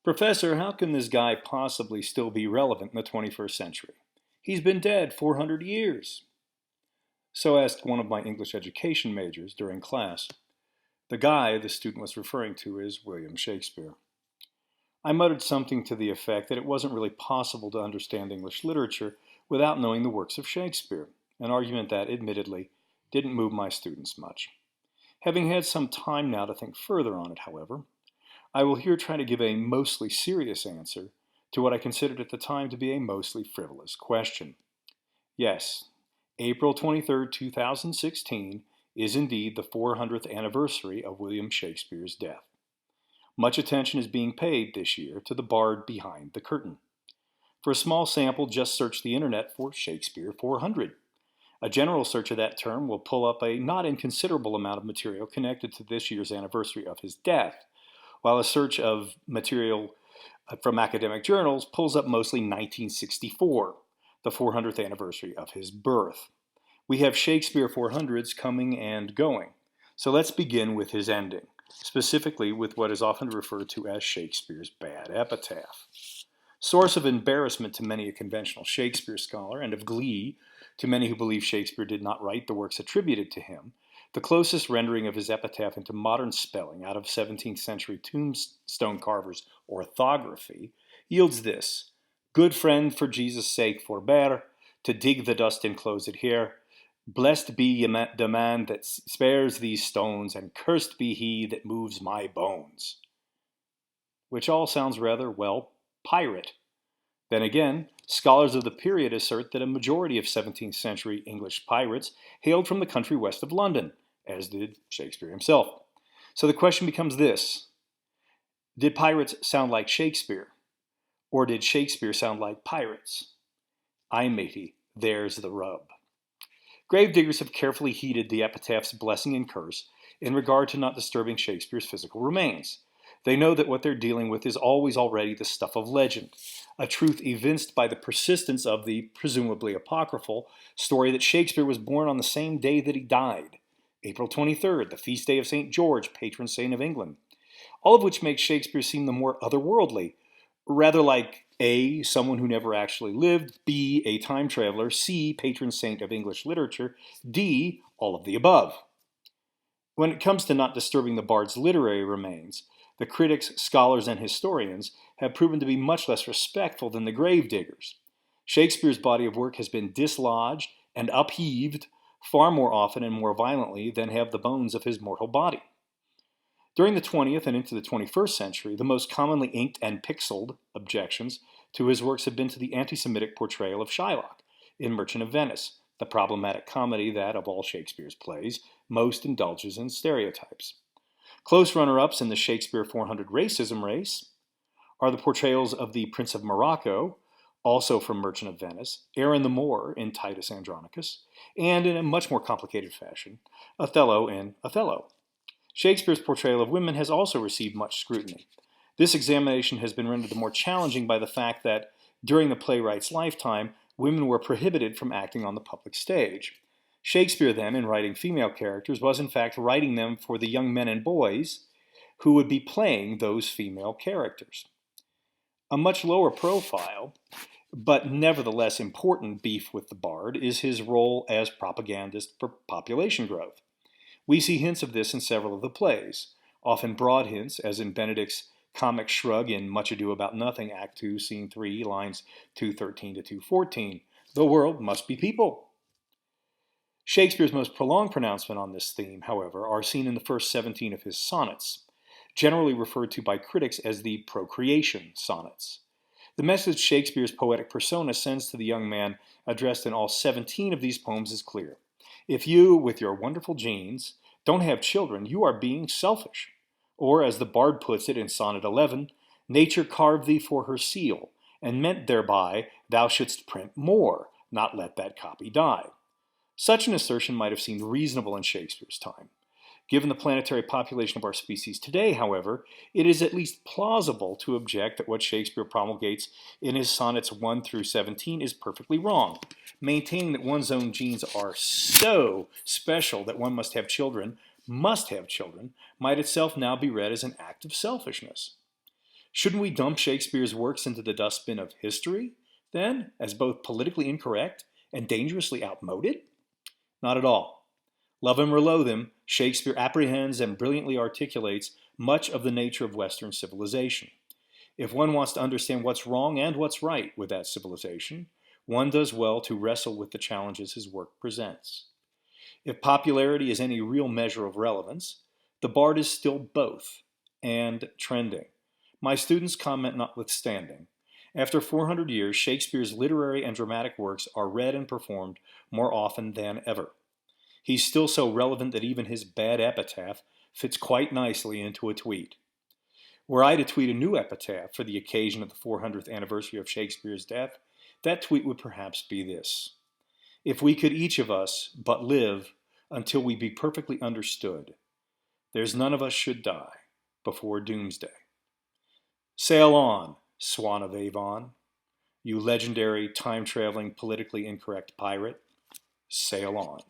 Professor, how can this guy possibly still be relevant in the 21st century? He's been dead 400 years. So asked one of my English education majors during class. The guy the student was referring to is William Shakespeare. I muttered something to the effect that it wasn't really possible to understand English literature without knowing the works of Shakespeare, an argument that, admittedly, didn't move my students much. Having had some time now to think further on it, however, I will here try to give a mostly serious answer to what I considered at the time to be a mostly frivolous question. Yes, April 23, 2016 is indeed the 400th anniversary of William Shakespeare's death. Much attention is being paid this year to the bard behind the curtain. For a small sample, just search the internet for Shakespeare 400. A general search of that term will pull up a not inconsiderable amount of material connected to this year's anniversary of his death, while a search of material from academic journals pulls up mostly 1964, the 400th anniversary of his birth. We have Shakespeare 400s coming and going, so let's begin with his ending, specifically with what is often referred to as Shakespeare's bad epitaph. Source of embarrassment to many a conventional Shakespeare scholar, and of glee to many who believe Shakespeare did not write the works attributed to him, the closest rendering of his epitaph into modern spelling out of 17th century tombstone carvers' orthography yields this: "Good friend, for Jesus' sake forbear to dig the dust enclosed here. Blessed be the man that spares these stones, and cursed be he that moves my bones." Which all sounds rather, well, pirate. Then again, scholars of the period assert that a majority of 17th century English pirates hailed from the country west of London, as did Shakespeare himself. So the question becomes this: did pirates sound like Shakespeare? Or did Shakespeare sound like pirates? Ay, matey, there's the rub. Gravediggers have carefully heeded the epitaph's blessing and curse in regard to not disturbing Shakespeare's physical remains. They know that what they're dealing with is always already the stuff of legend, a truth evinced by the persistence of the presumably apocryphal story that Shakespeare was born on the same day that he died, April 23rd, the feast day of St. George, patron saint of England, all of which makes Shakespeare seem the more otherworldly, rather like A, someone who never actually lived, B, a time traveler, C, patron saint of English literature, D, all of the above. When it comes to not disturbing the bard's literary remains, the critics, scholars, and historians have proven to be much less respectful than the gravediggers. Shakespeare's body of work has been dislodged and upheaved far more often and more violently than have the bones of his mortal body. During the 20th and into the 21st century, the most commonly inked and pixeled objections to his works have been to the anti-Semitic portrayal of Shylock in Merchant of Venice, the problematic comedy that, of all Shakespeare's plays, most indulges in stereotypes. Close runner-ups in the Shakespeare 400 racism race are the portrayals of the Prince of Morocco, also from Merchant of Venice, Aaron the Moor in Titus Andronicus, and in a much more complicated fashion, Othello in Othello. Shakespeare's portrayal of women has also received much scrutiny. This examination has been rendered more challenging by the fact that, during the playwright's lifetime, women were prohibited from acting on the public stage. Shakespeare, then, in writing female characters, was in fact writing them for the young men and boys who would be playing those female characters. A much lower profile, but nevertheless important beef with the bard is his role as propagandist for population growth. We see hints of this in several of the plays, often broad hints, as in Benedick's comic shrug in Much Ado About Nothing, Act 2, Scene 3, lines 213 to 214, "The world must be people." Shakespeare's most prolonged pronouncement on this theme, however, are seen in the first 17 of his sonnets, generally referred to by critics as the procreation sonnets. The message Shakespeare's poetic persona sends to the young man addressed in all 17 of these poems is clear. If you, with your wonderful genes, don't have children, you are being selfish. Or, as the bard puts it in Sonnet 11, nature carved thee for her seal, and meant thereby thou shouldst print more, not let that copy die. Such an assertion might have seemed reasonable in Shakespeare's time. Given the planetary population of our species today, however, it is at least plausible to object that what Shakespeare promulgates in his sonnets 1 through 17 is perfectly wrong. Maintaining that one's own genes are so special that one must have children, might itself now be read as an act of selfishness. Shouldn't we dump Shakespeare's works into the dustbin of history, then, as both politically incorrect and dangerously outmoded? Not at all. Love him or loathe him, Shakespeare apprehends and brilliantly articulates much of the nature of Western civilization. If one wants to understand what's wrong and what's right with that civilization, one does well to wrestle with the challenges his work presents. If popularity is any real measure of relevance, the Bard is still both, and trending. My students' comment notwithstanding, after 400 years, Shakespeare's literary and dramatic works are read and performed more often than ever. He's still so relevant that even his bad epitaph fits quite nicely into a tweet. Were I to tweet a new epitaph for the occasion of the 400th anniversary of Shakespeare's death, that tweet would perhaps be this: if we could each of us but live until we be perfectly understood, there's none of us should die before doomsday. Sail on, Swan of Avon, you legendary time-traveling politically incorrect pirate. Sail on.